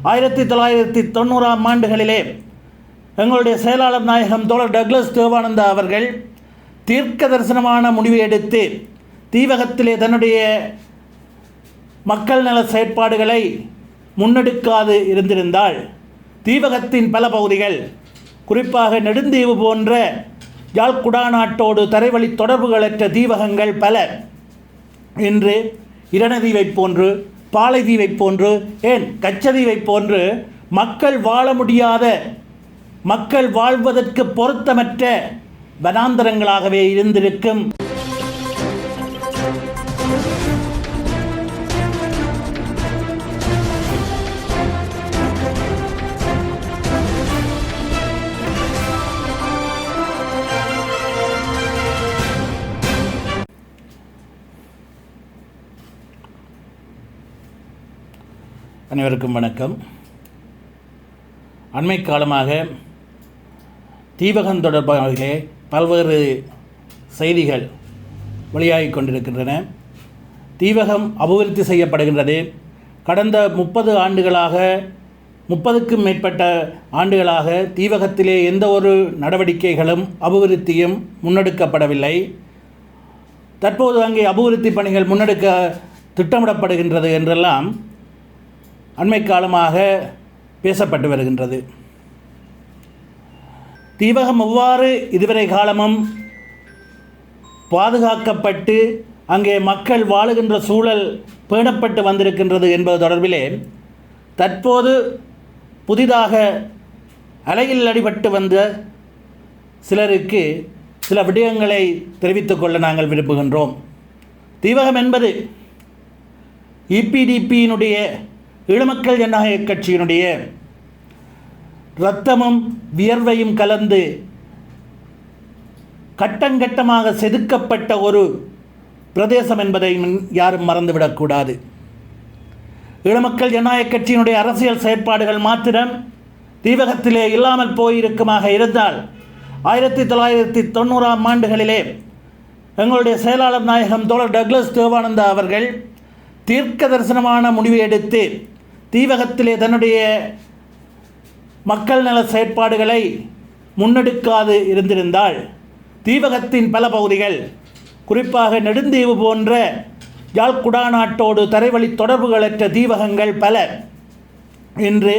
1990ஆம் ஆண்டுகளிலே எங்களுடைய செயலாளர் நாயகம் தோழர் டக்ளஸ் தேவானந்தா அவர்கள் தீர்க்க தரிசனமான முடிவை எடுத்து தீவகத்திலே தன்னுடைய மக்கள் நல செயற்பாடுகளை முன்னெடுக்காது இருந்திருந்தால் தீவகத்தின் பல பகுதிகள், குறிப்பாக நெடுந்தீவு போன்ற யாழ் குடாநாட்டோடு தரைவழி தொடர்புகளற்ற தீவகங்கள் பல இன்று இரணதீவை போன்று, பாலைதீவை போன்று, ஏன் கச்சதீவை போன்று மக்கள் வாழ முடியாத, மக்கள் வாழ்வதற்கு பொருத்தமற்ற வனாந்தரங்களாகவே இருந்திருக்கும். அனைவருக்கும் வணக்கம். அண்மை காலமாக தீவகம் தொடர்பாக பல்வேறு செய்திகள் வெளியாகிக் கொண்டிருக்கின்றன. தீவகம் அபிவிருத்தி செய்யப்படுகின்றது. கடந்த 30 ஆண்டுகளாக, 30க்கும் மேற்பட்ட ஆண்டுகளாக தீவகத்திலே எந்த ஒரு நடவடிக்கைகளும் அபிவிருத்தியும் முன்னெடுக்கப்படவில்லை. தற்போது அங்கே அபிவிருத்தி பணிகள் முன்னெடுக்க திட்டமிடப்படுகின்றது என்றெல்லாம் அண்மை காலமாக பேசப்பட்டு வருகின்றது. தீவகம் எவ்வாறு இதுவரை காலமும் பாதுகாக்கப்பட்டு அங்கே மக்கள் வாழுகின்ற சூழல் பேணப்பட்டு வந்திருக்கின்றது என்பது தொடர்பிலே தற்போது புதிதாக அலையில் அடிபட்டு வந்த சிலருக்கு சில விடயங்களை தெரிவித்துக் கொள்ள நாங்கள் விரும்புகின்றோம். தீவகம் என்பது EPDPயினுடைய ஈழமக்கள் ஜனநாயக கட்சியினுடைய இரத்தமும் வியர்வையும் கலந்து கட்டங்கட்டமாக செதுக்கப்பட்ட ஒரு பிரதேசம் என்பதை யாரும் மறந்துவிடக்கூடாது. ஈழமக்கள் ஜனநாயக கட்சியினுடைய அரசியல் செயற்பாடுகள் மாத்திரம் தீவகத்திலே இல்லாமல் போயிருக்குமாக இருந்தால் 1990ஆம் ஆண்டுகளிலே எங்களுடைய செயலாளர் நாயகம் தோழர் டக்ளஸ் தேவானந்தா அவர்கள் தீர்க்க தரிசனமான முடிவை எடுத்து தீவகத்திலே தன்னுடைய மக்கள் நல செயற்பாடுகளை முன்னெடுக்காது இருந்திருந்தால் தீவகத்தின் பல பகுதிகள், குறிப்பாக நெடுந்தீவு போன்ற யாழ் குடாநாட்டோடு தரைவழி தொடர்புகளற்ற தீவகங்கள் பல இன்று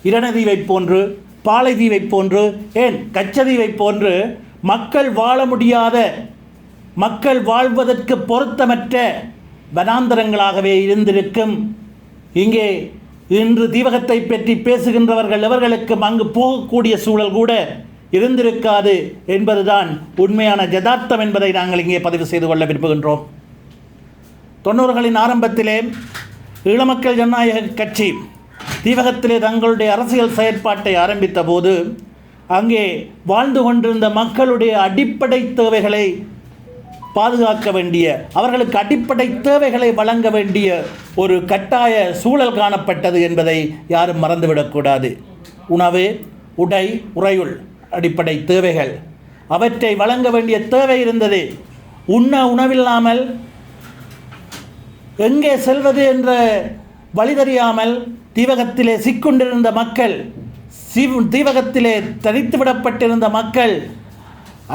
இரணதீவை போன்று, பாலைதீவை போன்று, ஏன் கச்சதீவை போன்று மக்கள் வாழ முடியாத, மக்கள் வாழ்வதற்கு பொருத்தமற்ற வனாந்தரங்களாகவே இருந்திருக்கும். இங்கே இன்று தீவகத்தை பற்றி பேசுகின்றவர்கள் எவர்களுக்கும் அங்கு போகக்கூடிய சூழல் கூட இருந்திருக்காது என்பதுதான் உண்மையான யதார்த்தம் என்பதை நாங்கள் இங்கே பதிவு செய்து கொள்ள விரும்புகின்றோம். 90களின் ஆரம்பத்திலே ஈழமக்கள் ஜனநாயக கட்சி தீவகத்திலே தங்களுடைய அரசியல் செயற்பாட்டை ஆரம்பித்த போது அங்கே வாழ்ந்து கொண்டிருந்த மக்களுடைய அடிப்படை தேவைகளை பாதுகாக்க வேண்டிய, அவர்களுக்கு அடிப்படை தேவைகளை வழங்க வேண்டிய ஒரு கட்டாய சூழல் காணப்பட்டது என்பதை யாரும் மறந்துவிடக்கூடாது. உணவு, உடை, உறையுள் அடிப்படை தேவைகள், அவற்றை வழங்க வேண்டிய தேவை இருந்தது. உணவில்லாமல் எங்கே செல்வது என்ற வழி தெரியாமல் தீவகத்திலே சிக்கொண்டிருந்த மக்கள், தீவகத்திலே தனித்துவிடப்பட்டிருந்த மக்கள்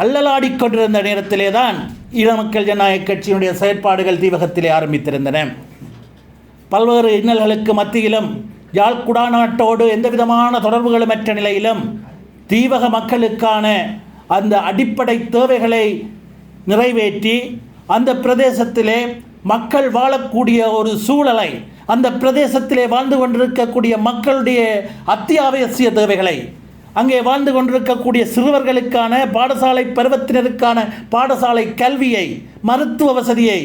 அல்லலாடிக்கொண்டிருந்த நேரத்திலே தான் ஈழமக்கள் ஜனநாயக கட்சியினுடைய செயற்பாடுகள் தீவகத்திலே ஆரம்பித்திருந்தன. பல்வேறு இன்னல்களுக்கு மத்தியிலும் யாழ் குடாநாட்டோடு எந்தவிதமான தொடர்புகளுமற்ற நிலையிலும் தீவக மக்களுக்கான அந்த அடிப்படை தேவைகளை நிறைவேற்றி அந்த பிரதேசத்திலே மக்கள் வாழக்கூடிய ஒரு சூழலை, அந்த பிரதேசத்திலே வாழ்ந்து கொண்டிருக்கக்கூடிய மக்களுடைய அத்தியாவசிய தேவைகளை, அங்கே வாழ்ந்து கொண்டிருக்கக்கூடிய சிறுவர்களுக்கான பாடசாலை பருவத்தினருக்கான பாடசாலை கல்வியை, மருத்துவ வசதியை,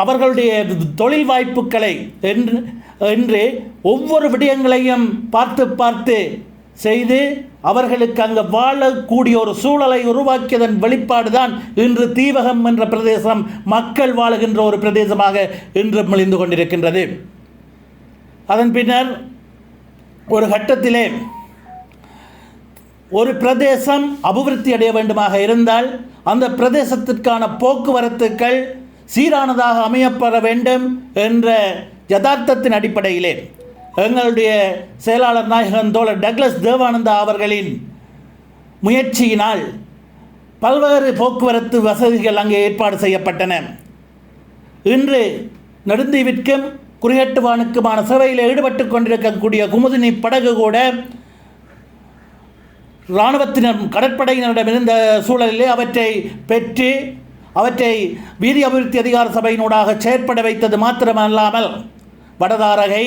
அவர்களுடைய தொழில் வாய்ப்புகளை என்று ஒவ்வொரு விடயங்களையும் பார்த்து செய்து அவர்களுக்கு அங்கு வாழக்கூடிய ஒரு சூழலை உருவாக்கியதன் வெளிப்பாடுதான் இன்று தீவகம் என்ற பிரதேசம் மக்கள் வாழுகின்ற ஒரு பிரதேசமாக இன்று மெலிந்து கொண்டிருக்கின்றது. அதன் பின்னர் ஒரு கட்டத்திலே ஒரு பிரதேசம் அபிவிருத்தி அடைய வேண்டுமாக இருந்தால் அந்த பிரதேசத்திற்கான போக்குவரத்துக்கள் சீரானதாக அமையப்பட வேண்டும் என்ற யதார்த்தத்தின் அடிப்படையிலே எங்களுடைய செயலாளர் நாயகன் தோழர் டக்ளஸ் தேவானந்தா அவர்களின் முயற்சியினால் பல்வேறு போக்குவரத்து வசதிகள் அங்கே ஏற்பாடு செய்யப்பட்டன. இன்று நெடுந்தீவிற்கும் குறியட்டுவானுக்குமான சேவையில் ஈடுபட்டு கொண்டிருக்கக்கூடிய குமுதினி படகு கூட இராணுவத்தினர் கடற்படையினரிடம் இருந்த சூழலிலே அவற்றை பெற்று அவற்றை வீதி அபிவிருத்தி அதிகார சபையினூடாக செயற்பட வைத்தது மாத்திரமல்லாமல் வடதாரகை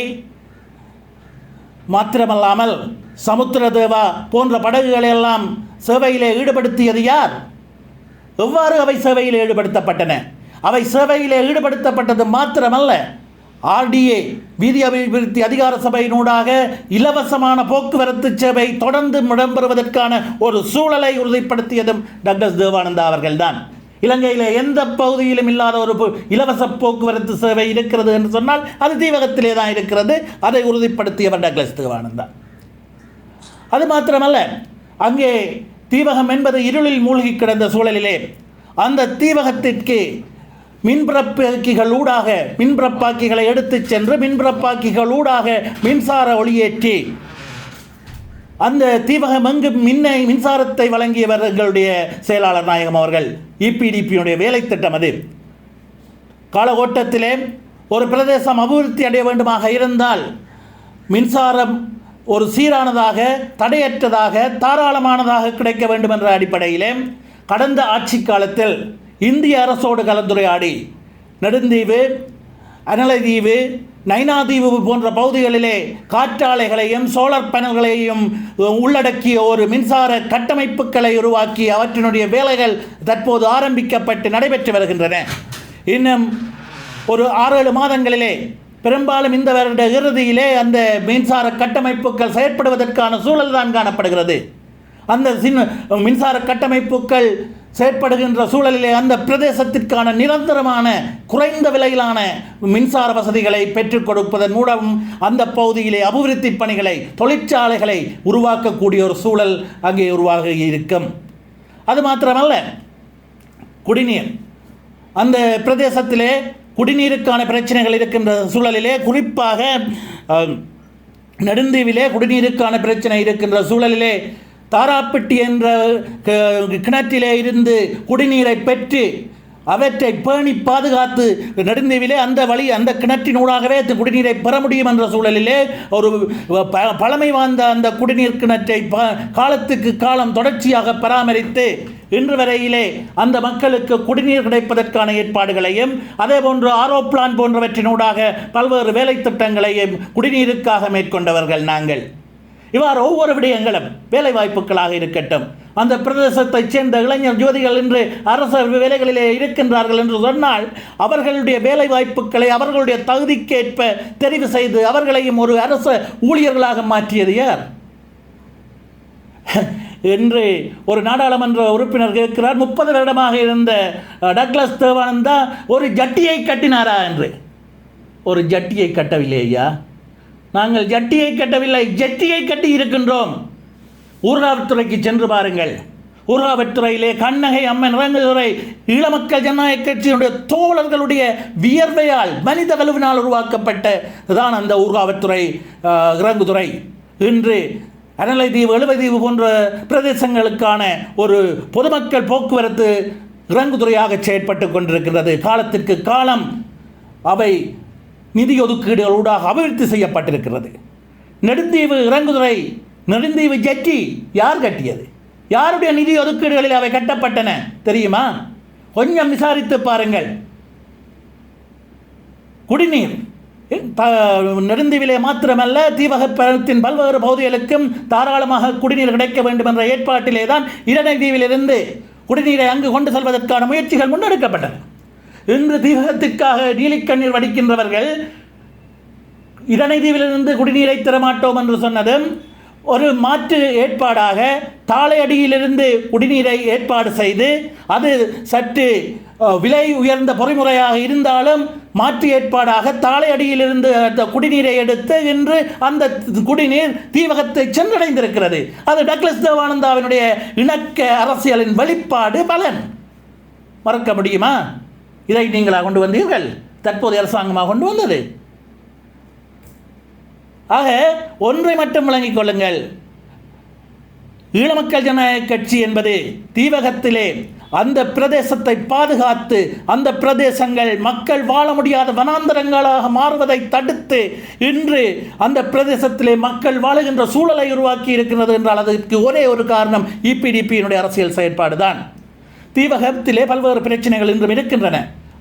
மாத்திரமல்லாமல் சமுத்திரதேவா போன்ற படகுகளை எல்லாம் சேவையிலே ஈடுபடுத்தியது யார்? எவ்வாறு அவை சேவையில் ஈடுபடுத்தப்பட்டன? அவை சேவையிலே ஈடுபடுத்தப்பட்டது மாத்திரமல்ல, RDA வீதி அபிவிருத்தி அதிகார சபையினூடாக இலவசமான போக்குவரத்து சேவை தொடர்ந்து இடம்பெறுவதற்கான ஒரு சூழலை உறுதிப்படுத்தியதும் டக்ளஸ் தேவானந்தா அவர்கள்தான். இலங்கையில் எந்த பகுதியிலும் இல்லாத ஒரு இலவச போக்குவரத்து சேவை இருக்கிறது என்று சொன்னால் அது தீவகத்திலே தான் இருக்கிறது. அதை உறுதிப்படுத்தியவர் டக்ளஸ் தேவானந்தா. அது மாத்திரமல்ல, அங்கே தீவகம் என்பது இருளில் மூழ்கி கிடந்த சூழலிலே அந்த தீவகத்திற்கு மின்பிறப்பாக்கிகளை எடுத்துச் சென்று மின்பிறப்பாக்கிகளூடாக மின்சார ஒளியேற்றி அந்த தீவகம் எங்கு மின்சாரத்தை வழங்கியவர் எங்களுடைய செயலாளர் நாயகம் அவர்கள். EPDPயுடைய வேலை திட்டம் அது. காலகோட்டத்திலே ஒரு பிரதேசம் அபிவிருத்தி அடைய வேண்டுமாக இருந்தால் மின்சாரம் ஒரு சீரானதாக, தடையற்றதாக, தாராளமானதாக கிடைக்க வேண்டும் என்ற அடிப்படையிலே கடந்த ஆட்சி காலத்தில் இந்திய அரசோடு கலந்துரையாடி நெடுந்தீவு, அனலைதீவு, நைனாதீவு போன்ற பகுதிகளிலே காற்றாலைகளையும் சோலார் பேனல்களையும் உள்ளடக்கிய ஒரு மின்சார கட்டமைப்புகளை உருவாக்கி அவற்றினுடைய வேலைகள் தற்போது ஆரம்பிக்கப்பட்டு நடைபெற்று வருகின்றன. இன்னும் ஒரு 6-7 மாதங்களிலே பெரும்பாலும் இந்த வருட இறுதியிலே அந்த மின்சார கட்டமைப்புகள் செயற்படுவதற்கான சூழல் தான் காணப்படுகிறது. அந்த மின்சார கட்டமைப்புகள் செயற்படுகின்ற சூழலிலே அந்த பிரதேசத்திற்கான நிரந்தரமான குறைந்த விலையிலான மின்சார வசதிகளை பெற்றுக் கொடுப்பதன் மூலம் அந்த பகுதியிலே அபிவிருத்தி பணிகளை, தொழிற்சாலைகளை உருவாக்கக்கூடிய ஒரு சூழல் அங்கே உருவாக இருக்கும். அது மாத்திரமல்ல, குடிநீர், அந்த பிரதேசத்திலே குடிநீருக்கான பிரச்சனைகள் இருக்கின்ற சூழலிலே, குறிப்பாக நெடுந்தீவிலே குடிநீருக்கான பிரச்சனை இருக்கின்ற சூழலிலே தாராப்பட்டி என்ற கிணற்றிலே இருந்து குடிநீரை பெற்று அவற்றை பேணி பாதுகாத்து நெடுந்தீவிலே அந்த கிணற்றினூடாகவே குடிநீரை பெற முடியும் என்ற சூழலிலே ஒரு பழமை வாய்ந்த அந்த குடிநீர் கிணற்றை காலத்துக்கு காலம் தொடர்ச்சியாக பராமரித்து இன்று வரையிலே அந்த மக்களுக்கு குடிநீர் கிடைப்பதற்கான ஏற்பாடுகளையும் அதேபோன்று RO பிளான் போன்றவற்றினூடாக பல்வேறு வேலை திட்டங்களையும் குடிநீருக்காக மேற்கொண்டவர்கள் நாங்கள். இவ்வாறு ஒவ்வொரு விடயங்களும் வேலை வாய்ப்புகளாக இருக்கட்டும், அந்த பிரதேசத்தைச் சேர்ந்த இளைஞர் யுவதிகள் இன்று அரசு வேலைகளிலே இருக்கின்றார்கள் என்று சொன்னால் அவர்களுடைய வேலை வாய்ப்புகளை அவர்களுடைய தகுதிக்கேற்ப தெரிவு செய்து அவர்களையும் ஒரு அரசு ஊழியர்களாக மாற்றியது யார் என்று ஒரு நாடாளுமன்ற உறுப்பினர் கேட்கிறார். 30 வருடமாக இருந்த டக்ளஸ் தேவானந்தா ஒரு ஜட்டியை கட்டினாரா என்று. ஒரு ஜட்டியை கட்டவில்லை ஐயா, நாங்கள் ஜட்டியை கட்டவில்லை, ஜட்டியை கட்டி இருக்கின்றோம். ஊர்காவற்துறைக்கு சென்று பாருங்கள். ஊர்காவற்துறையிலே கண்ணகை அம்மன் இறங்குதுறை ஈழமக்கள் ஜனநாயக கட்சியினுடைய தோழர்களுடைய வியர்வையால் மனித வலுவினால் உருவாக்கப்பட்ட தான் அந்த ஊர்காவற்துறை இறங்குதுறை. இன்று அனலைதீவு, எழுவைதீவு போன்ற பிரதேசங்களுக்கான ஒரு பொதுமக்கள் போக்குவரத்து இறங்குதுறையாக செயற்பட்டு கொண்டிருக்கிறது. காலத்திற்கு காலம் அவை நிதி ஒதுக்கீடுகளூடாக அபிவிருத்தி செய்யப்பட்டிருக்கிறது. நெடுந்தீவு இறங்குதுறை, நெடுந்தீவு ஜெட்டி யார் கட்டியது? யாருடைய நிதி ஒதுக்கீடுகளில் அவை கட்டப்பட்டன தெரியுமா? கொஞ்சம் விசாரித்து பாருங்கள். குடிநீர் நெடுந்தீவிலே மாத்திரமல்ல, தீவகத்தின் பல்வேறு பகுதிகளுக்கும் தாராளமாக குடிநீர் கிடைக்க வேண்டும் என்ற ஏற்பாட்டிலே தான் இரணைதீவிலிருந்து குடிநீரை அங்கு கொண்டு செல்வதற்கான முயற்சிகள் முன்னெடுக்கப்பட்டன. இன்று தீவகத்திற்காக நீலிக்கண்ணீர் வடிக்கின்றவர்கள் இரணைதீவிலிருந்து குடிநீரை தரமாட்டோம் என்று சொன்னதும் ஒரு மாற்று ஏற்பாடாக தாளையடியிலிருந்து குடிநீரை ஏற்பாடு செய்து, அது சற்று விலை உயர்ந்த பொறிமுறையாக இருந்தாலும் மாற்று ஏற்பாடாக தாளையடியிலிருந்து அந்த குடிநீரை எடுத்து இன்று அந்த குடிநீர் தீவகத்தை சென்றடைந்திருக்கிறது. அது டக்ளஸ் தேவானந்தாவினுடைய இணக்க அரசியலின் வெளிப்பாடு, பலன். மறக்க முடியுமா? இதை நீங்களா கொண்டு வந்தீர்கள்? தற்போதைய அரசாங்கமாக கொண்டு வந்தது. ஆக ஒன்றை மட்டும் விளங்கிக் கொள்ளுங்கள், ஈழமக்கள் ஜனநாயக கட்சி என்பது தீவகத்திலே அந்த பிரதேசத்தை பாதுகாத்து அந்த பிரதேசங்கள் மக்கள் வாழ முடியாத வனாந்தரங்களாக மாறுவதை தடுத்து இன்று அந்த பிரதேசத்திலே மக்கள் வாழுகின்ற சூழலை உருவாக்கி இருக்கிறது என்றால் அதற்கு ஒரே ஒரு காரணம் இபிடிபியினுடைய அரசியல் செயற்பாடு தான். தீவகத்திலே பல்வேறு பிரச்சனைகள் இன்றும் இருக்கின்றன,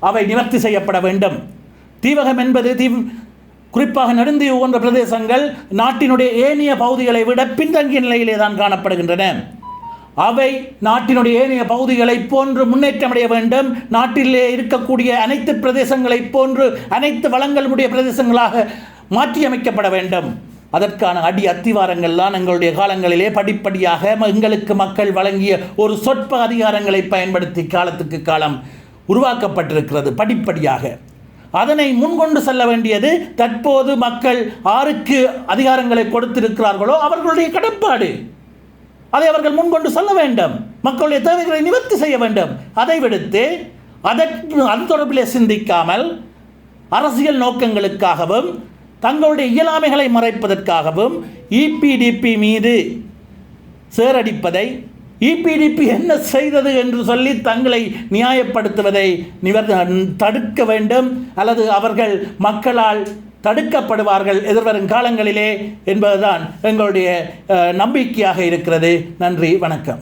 அவை நிவர்த்தி செய்யப்பட வேண்டும். தீவகம் என்பது குறிப்பாக நெடுந்தீவு போன்ற பிரதேசங்கள் நாட்டினுடைய ஏனைய பகுதிகளை விட பின்தங்கிய நிலையிலே தான் காணப்படுகின்றன. அவை நாட்டினுடைய ஏனைய பகுதிகளை போன்று முன்னேற்றமடைய வேண்டும். நாட்டிலே இருக்கக்கூடிய அனைத்து பிரதேசங்களை போன்று அனைத்து வளங்களுடைய பிரதேசங்களாக மாற்றியமைக்கப்பட வேண்டும். அதற்கான அத்திவாரங்கள் தான் எங்களுடைய காலங்களிலே படிப்படியாக எங்களுக்கு மக்கள் வழங்கிய ஒரு சொற்ப அதிகாரங்களை பயன்படுத்தி காலத்துக்கு காலம் உருவாக்கப்பட்டிருக்கிறது. படிப்படியாக அதனை முன்கொண்டு செல்ல வேண்டியது தற்போது மக்கள் ஆருக்கு அதிகாரங்களை கொடுத்திருக்கிறார்களோ அவர்களுடைய கடப்பாடு. அதை அவர்கள் முன்கொண்டு செல்ல வேண்டும், மக்களுடைய தேவைகளை நிவர்த்தி செய்ய வேண்டும். அதை விடுத்து அது தொடர்பிலே சிந்திக்காமல் அரசியல் நோக்கங்களுக்காகவும் தங்களுடைய இயலாமைகளை மறைப்பதற்காகவும் இபிடிபி மீது சேரடிப்பதை, இபிடிபி என்ன செய்தது என்று சொல்லி தங்களை நியாயப்படுத்துவதை தடுக்க வேண்டும், அல்லது அவர்கள் மக்களால் தடுக்கப்படுவார்கள் எதிர்வரும் காலங்களிலே என்பதுதான் எங்களுடைய நம்பிக்கையாக இருக்கிறது. நன்றி, வணக்கம்.